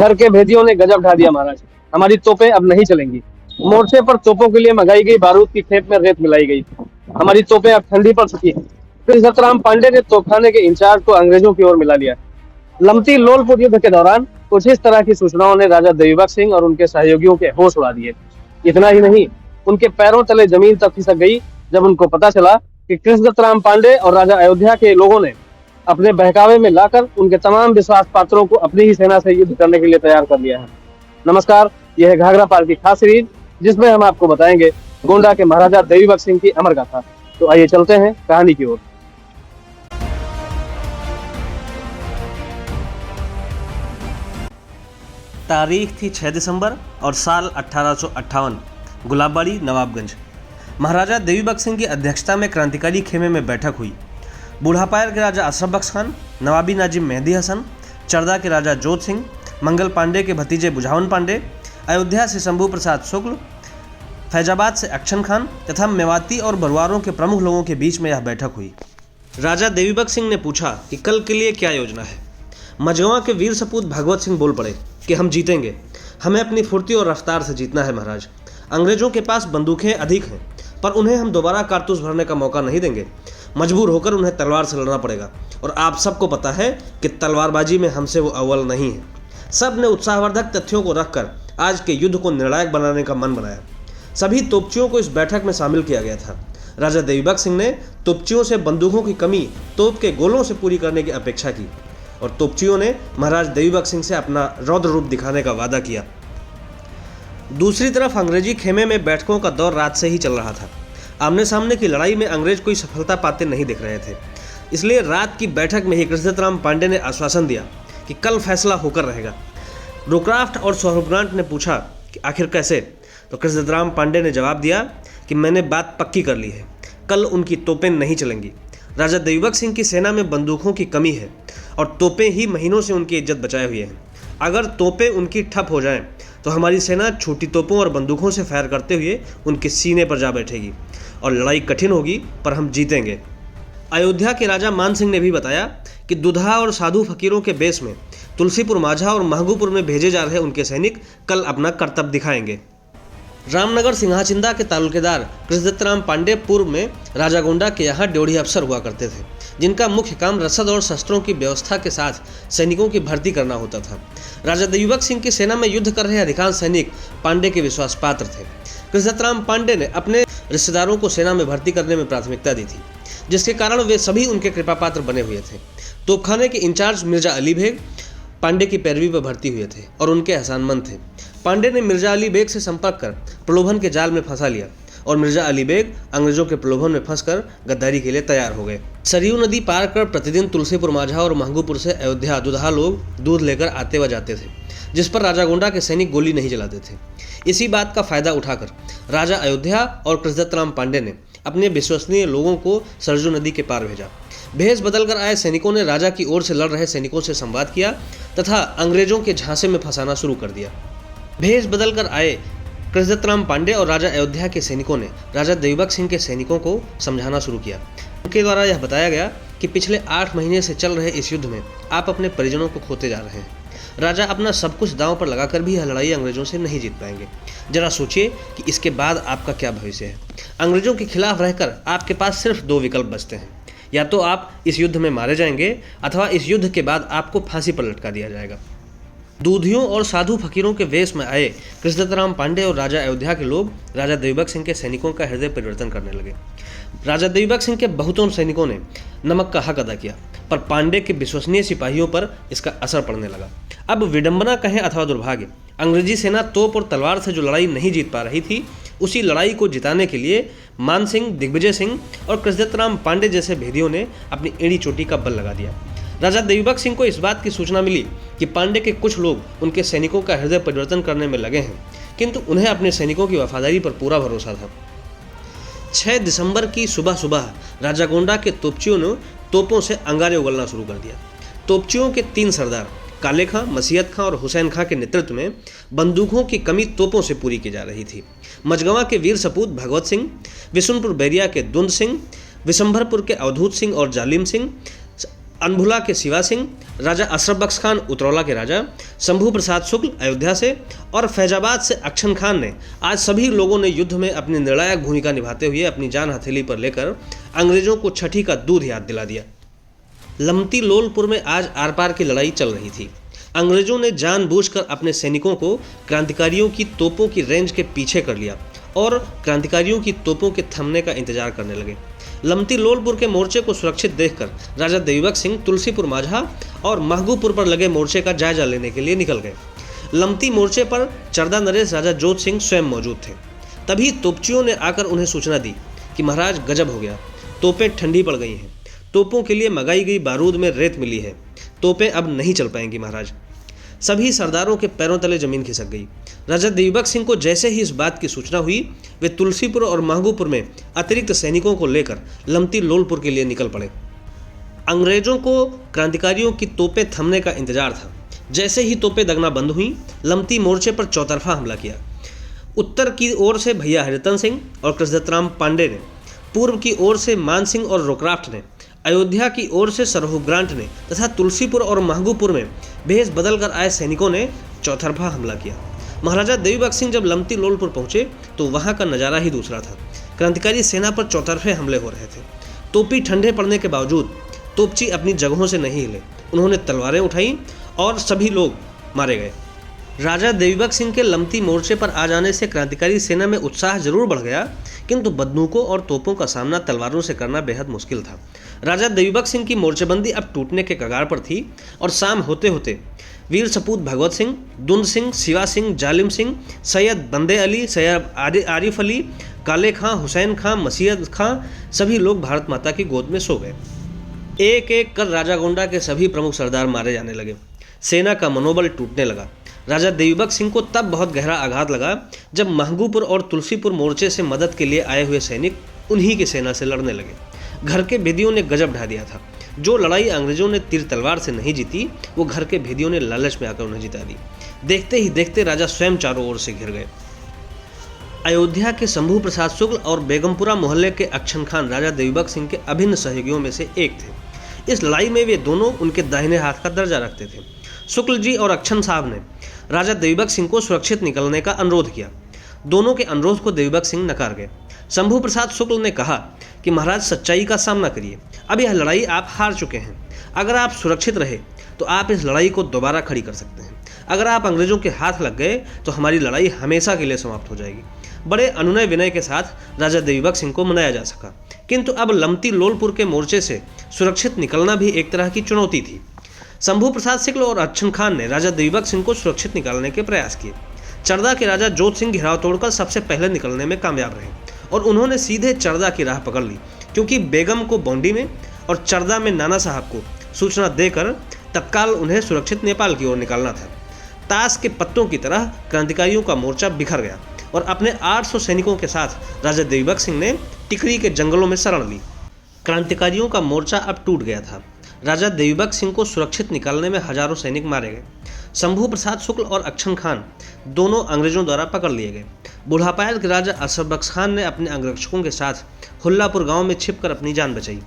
घर के भेदियों ने गजब ढा दिया महाराज। हमारी तोपें अब नहीं चलेंगी। मोर्चे पर तोपों के लिए मंगाई गई बारूद की खेप में रेत मिलाई गई। हमारी तोपें अब ठंडी पड़ चुकी हैं। फिर सतराम पांडे ने तोपखाने के इंचार्ज को अंग्रेजों की ओर मिला लिया। लमती लोलपुर युद्ध के दौरान कुछ इस तरह की सूचनाओं ने राजा देवीबख्श सिंह और उनके सहयोगियों के होश उड़ा दिए। इतना ही नहीं, उनके पैरों तले जमीन तक खिसक गई जब उनको पता चला कि कृष्णदत्त राम पांडे और राजा अयोध्या के लोगों ने अपने बहकावे में लाकर उनके तमाम विश्वास पात्रों को अपनी ही सेना से युद्ध करने के लिए तैयार कर लिया है। नमस्कार, यह है घाघरा पार की खास सीरीज, जिसमें हम आपको बताएंगे गोंडा के महाराजा देवीबख्श सिंह की अमर गाथा। तो आइए चलते हैं कहानी की ओर। तारीख थी 6 दिसंबर और साल 1858। गुलाबबाड़ी, नवाबगंज। महाराजा देवीबख्श सिंह की अध्यक्षता में क्रांतिकारी खेमे में बैठक हुई। बूढ़ापायर के राजा अशरफ बख्श खान, नवाबी नाजिम मेहदी हसन, चरदा के राजा जोध सिंह, मंगल पांडे के भतीजे बुझावन पांडे, अयोध्या से शंभू प्रसाद शुक्ल, फैजाबाद से अक्षन खान तथा मेवाती और बरवारों के प्रमुख लोगों के बीच में यह बैठक हुई। राजा देवीबख्श सिंह ने पूछा कि कल के लिए क्या योजना है। मझगवां के वीर सपूत भगवत सिंह बोल पड़े कि हम जीतेंगे। हमें अपनी फुर्ती और रफ्तार से जीतना है महाराज। अंग्रेजों के पास बंदूकें अधिक हैं, पर उन्हें हम दोबारा कारतूस भरने का मौका नहीं देंगे। मजबूर होकर उन्हें तलवार से लड़ना पड़ेगा, और आप सबको पता है कि तलवारबाजी में हमसे वो अव्वल नहीं है। सब ने उत्साहवर्धक तथ्यों को रखकर आज के युद्ध को निर्णायक बनाने का मन बनाया। सभी तोपचियों को इस बैठक में शामिल किया गया था। राजा देवीबख्श सिंह ने तोपचियों से बंदूकों की कमी तोप के गोलों से पूरी करने की अपेक्षा की, और तोपचियों ने महाराज देवीबख्श सिंह से अपना रौद्र रूप दिखाने का वादा किया। दूसरी तरफ अंग्रेजी खेमे में बैठकों का दौर रात से ही चल रहा था। आमने सामने की लड़ाई में अंग्रेज कोई सफलता पाते नहीं दिख रहे थे। इसलिए रात की बैठक में ही कृष्णदत्त राम पांडे ने आश्वासन दिया कि कल फैसला होकर रहेगा। रोक्राफ्ट और सौरभ ग्रांट ने पूछा कि आखिर कैसे, तो कृष्णदत्त राम पांडे ने जवाब दिया कि मैंने बात पक्की कर ली है, कल उनकी तोपें नहीं चलेंगी। राजा देवीबख्श सिंह की सेना में बंदूकों की कमी है, और तोपें ही महीनों से उनकी इज्जत बचाए हुए हैं। अगर तोपें उनकी ठप हो जाएं, तो हमारी सेना छोटी तोपों और बंदूकों से फायर करते हुए उनके सीने पर जा बैठेगी, और लड़ाई कठिन होगी, पर हम जीतेंगे। अयोध्या के राजा मान सिंह ने भी बताया कि दुधा और साधु फकीरों के बेस में तुलसीपुर माझा और महगूपुर में भेजे जा रहे उनके सैनिक कल अपना करतब दिखाएंगे। रामनगर सिंहाचिंदा के तालुकेदार कृष्णदत्त राम पांडे पूर्व में राजा गोंडा के यहाँ ड्योढ़ी अफसर हुआ करते थे, जिनका मुख्य काम रसद और शस्त्रों की व्यवस्था के साथ सैनिकों की भर्ती करना होता था। राजा देवीबख्श सिंह की सेना में युद्ध कर रहे अधिकांश सैनिक पांडे के विश्वास पात्र थे। कृष्णदत्त राम पांडे ने अपने रिश्तेदारों को सेना में भर्ती करने में प्राथमिकता दी थी, जिसके कारण वे सभी उनके कृपा पात्र बने हुए थे। तोपखाने के इंचार्ज मिर्जा अली बेग पांडे की पैरवी पर भर्ती हुए थे और उनके एहसानमंद थे। पांडे ने मिर्जा अली बेग से संपर्क कर प्रलोभन के जाल में फंसा लिया, और मिर्जा अली बेग अंग्रेजों के प्रलोभन में फंसकर गद्दारी के लिए तैयार हो गए। सरयू नदी पार कर प्रतिदिन तुलसीपुर माझा और महगूपुर से अयोध्या दुधा लोग दूध लेकर आते व जाते थे, जिस पर राजा गोंडा के सैनिक गोली नहीं चलाते थे। इसी बात का फायदा उठाकर राजा अयोध्या और कृष्णदत्त राम पांडे ने अपने विश्वसनीय लोगों को सरयू नदी के पार भेजा। भेष बदलकर आए सैनिकों ने राजा की ओर से लड़ रहे सैनिकों से संवाद किया तथा अंग्रेजों के झांसे में फंसाना शुरू कर दिया। भेष बदलकर आए कृष्णदत्त राम पांडे और राजा अयोध्या के सैनिकों ने राजा देवीबख्श सिंह के सैनिकों को समझाना शुरू किया। उनके द्वारा यह बताया गया कि पिछले 8 महीने से चल रहे इस युद्ध में आप अपने परिजनों को खोते जा रहे हैं। राजा अपना सब कुछ दांव पर लगाकर भी यह लड़ाई अंग्रेजों से नहीं जीत पाएंगे। जरा सोचिए कि इसके बाद आपका क्या भविष्य है। अंग्रेजों के खिलाफ रहकर आपके पास सिर्फ 2 विकल्प बचते हैं, या तो आप इस युद्ध में मारे जाएंगे अथवा इस युद्ध के बाद आपको फांसी पर लटका दिया जाएगा। दूधियों और साधु फकीरों के वेश में आए कृष्णदत्त राम पांडे और राजा अयोध्या के लोग राजा देवीबख्श सिंह के सैनिकों का हृदय परिवर्तन करने लगे। राजा देवीबख्श सिंह के बहुतों सैनिकों ने नमक का हक अदा किया, पर पांडे के विश्वसनीय सिपाहियों पर इसका असर पड़ने लगा। अब विडंबना कहें अथवा दुर्भाग्य, अंग्रेजी सेना तोप और तलवार से जो लड़ाई नहीं जीत पा रही थी, उसी लड़ाई को जिताने के लिए मान सिंह, दिग्विजय सिंह और कृष्णदत्त राम पांडे जैसे भेदियों ने अपनी एड़ी चोटी का बल लगा दिया। राजा देवीबख्श सिंह को इस बात की सूचना मिली कि पांडे के कुछ लोग उनके सैनिकों का हृदय परिवर्तन करने में लगे हैं, किंतु उन्हें अपने सैनिकों की वफादारी पर पूरा भरोसा था। 6 दिसंबर की सुबह सुबह राजा गोंडा के तोपचियों ने तोपों से अंगारे उगलना शुरू कर दिया। तोपचियों के 3 सरदार काले खां, मसीयत खां और हुसैन खां के नेतृत्व में बंदूकों की कमी तोपों से पूरी की जा रही थी। मझगवां के वीर सपूत भगवत सिंह, विशुनपुर बैरिया के दुंद सिंह, विशंभरपुर के अवधूत सिंह और जालिम सिंह, अनभुला के शिवा सिंह, राजा अशरफ बख्श खान उतरौला के राजा, शंभू प्रसाद शुक्ल अयोध्या से और फैजाबाद से अक्षन खान ने आज सभी लोगों ने युद्ध में अपनी निर्णायक भूमिका निभाते हुए अपनी जान हथेली पर लेकर अंग्रेजों को छठी का दूध याद दिला दिया। लमती लोलपुर में आज आर पार की लड़ाई चल रही थी। अंग्रेजों ने जानबूझकर अपने सैनिकों को क्रांतिकारियों की तोपों की रेंज के पीछे कर लिया और क्रांतिकारियों की तोपों के थमने का इंतजार करने लगे। लमती लोलपुर के मोर्चे को सुरक्षित देखकर राजा देवीबख्श सिंह तुलसीपुर माझा और महगूपुर पर लगे मोर्चे का जायजा लेने के लिए निकल गए। लमती मोर्चे पर चरदा नरेश राजा जोत सिंह स्वयं मौजूद थे। तभी तोपचियों ने आकर उन्हें सूचना दी कि महाराज गजब हो गया, तोपें ठंडी पड़ गई हैं, तोपों के लिए मंगाई गई बारूद में रेत मिली है, तोपें अब नहीं चल पाएंगी महाराज। सभी सरदारों के पैरों तले जमीन खिसक गई। राजा देवीबख्श सिंह को जैसे ही इस बात की सूचना हुई, वे तुलसीपुर और महगूपुर में अतिरिक्त सैनिकों को लेकर लमती लोलपुर के लिए निकल पड़े। अंग्रेजों को क्रांतिकारियों की तोपें थमने का इंतजार था। जैसे ही तोपें दगना बंद हुई, लमती मोर्चे पर चौतरफा हमला किया। उत्तर की ओर से भैया हरिरतन सिंह और कृष्णदत्तराम पांडे ने, पूर्व की ओर से मान सिंह और रोक्राफ्ट ने, अयोध्या की ओर से सरहुब ग्रांट ने तथा तुलसीपुर और महगूपुर में भेष बदलकर आए सैनिकों ने चौतरफा हमला किया। महाराजा देवीबख्श सिंह जब लमती लोलपुर पहुंचे तो वहां का नज़ारा ही दूसरा था। क्रांतिकारी सेना पर चौतरफे हमले हो रहे थे। तोपी ठंडे पड़ने के बावजूद तोपची अपनी जगहों से नहीं हिले। उन्होंने तलवारें उठाई और सभी लोग मारे गए। राजा देवीबख्श सिंह के लमती मोर्चे पर आ जाने से क्रांतिकारी सेना में उत्साह जरूर बढ़ गया, किंतु बंदूकों और तोपों का सामना तलवारों से करना बेहद मुश्किल था। राजा देवीबख्श सिंह की मोर्चेबंदी अब टूटने के कगार पर थी और शाम होते होते वीर सपूत भगवत सिंह, दुंद सिंह, शिवा सिंह, जालिम सिंह, सैयद बंदे अली, सैयद आरिफ अली, काले खां, हुसैन खां, मसीहत खां, सभी लोग भारत माता की गोद में सो गए। एक एक कर राजा गोंडा के सभी प्रमुख सरदार मारे जाने लगे। सेना का मनोबल टूटने लगा। राजा देवीबख्श सिंह को तब बहुत गहरा आघात लगा जब महगूपुर और तुलसीपुर मोर्चे से मदद के लिए आए हुए सैनिक उन्हीं की सेना से लड़ने लगे। घर के भेदियों ने गजब ढा दिया था। जो लड़ाई अंग्रेजों ने तीर तलवार से नहीं जीती, वो घर के भेदियों ने लालच में आकर उन्हें जिता दी। देखते ही देखते राजा स्वयं चारों ओर से घिर गए। अयोध्या के शंभू प्रसाद शुक्ल और बेगमपुरा मोहल्ले के अक्षन खान राजा देवीबख्श सिंह के अभिन्न सहयोगियों में से एक थे। इस लड़ाई में वे दोनों उनके दाहिने हाथ का दर्जा रखते थे। शुक्ल जी और अक्षन साहब ने राजा देवीबख्श सिंह को सुरक्षित निकलने का अनुरोध किया। दोनों के अनुरोध को देवीबख्श सिंह नकार गए। शंभू प्रसाद शुक्ल ने कहा कि महाराज सच्चाई का सामना करिए, अब यह लड़ाई आप हार चुके हैं। अगर आप सुरक्षित रहे तो आप इस लड़ाई को दोबारा खड़ी कर सकते हैं। अगर आप अंग्रेजों के हाथ लग गए तो हमारी लड़ाई हमेशा के लिए समाप्त हो जाएगी। बड़े अनुनय विनय के साथ राजा देवीबख्श सिंह को मनाया जा सका, किंतु अब लमती लोलपुर के मोर्चे से सुरक्षित निकलना भी एक तरह की चुनौती थी। शंभू प्रसाद शुक्ल और अक्षन खान ने राजा देवीबख्श सिंह को सुरक्षित निकालने के प्रयास किए। चरदा के राजा जोत सिंह घेराव तोड़कर सबसे पहले निकलने में कामयाब रहे और उन्होंने सीधे चरदा की राह पकड़ ली, क्योंकि बेगम को बौंडी में और चरदा में नाना साहब को सूचना देकर तत्काल उन्हें सुरक्षित नेपाल की ओर निकालना था। ताश के पत्तों की तरह क्रांतिकारियों का मोर्चा बिखर गया और अपने 800 सैनिकों के साथ राजा देवीबख्श सिंह ने टिकरी के जंगलों में शरण ली। क्रांतिकारियों का मोर्चा अब टूट गया था। राजा देवीबख्श सिंह को सुरक्षित निकालने में हजारों सैनिक मारे गए। शंभू प्रसाद शुक्ल और अक्षन खान दोनों अंग्रेजों द्वारा पकड़ लिए गए। बुढ़ापायल के राजा अशरफ बख्श खान ने अपने अंगरक्षकों के साथ हुल्लापुर गांव में छिपकर अपनी जान बचाई।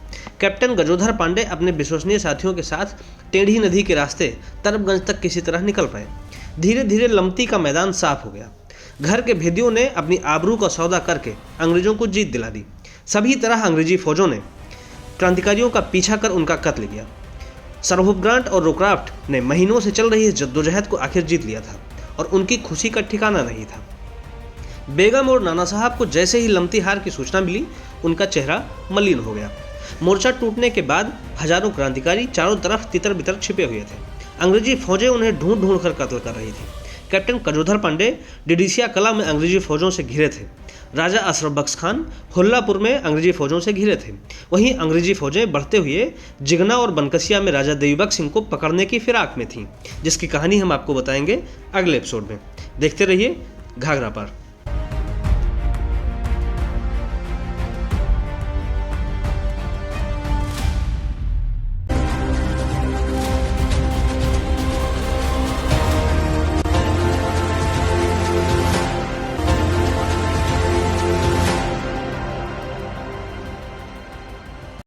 कैप्टन गजोधर पांडे अपने विश्वसनीय साथियों के साथ टेढ़ी नदी के रास्ते तरबगंज तक किसी तरह निकल पाए। धीरे धीरे लमती का मैदान साफ हो गया। घर के भेदियों ने अपनी आबरू का सौदा करके अंग्रेजों को जीत दिला दी। सभी तरह अंग्रेजी फौजों ने क्रांतिकारियों का पीछा कर उनका कत्ल किया। सरहुब ग्रांट और रोक्राफ्ट ने महीनों से चल रही इस जद्दोजहद को आखिर जीत लिया था और उनकी खुशी का ठिकाना नहीं था। बेगम और नाना साहब को जैसे ही लमती हार की सूचना मिली, उनका चेहरा मलिन हो गया। मोर्चा टूटने के बाद हजारों क्रांतिकारी चारों तरफ तितर बितर छिपे हुए थे। अंग्रेजी फौजें उन्हें ढूंढ ढूंढ कर कत्ल कर रही थी। कैप्टन गजोधर पांडे डिडीसिया कला में अंग्रेजी फौजों से घिरे थे। राजा अशरफ बख्श खान हुल्लापुर में अंग्रेजी फौजों से घिरे थे। वहीं अंग्रेजी फौजें बढ़ते हुए जिगना और बनकसिया में राजा देवीबख्श सिंह को पकड़ने की फिराक में थीं, जिसकी कहानी हम आपको बताएंगे अगले एपिसोड में। देखते रहिए घाघरा पार।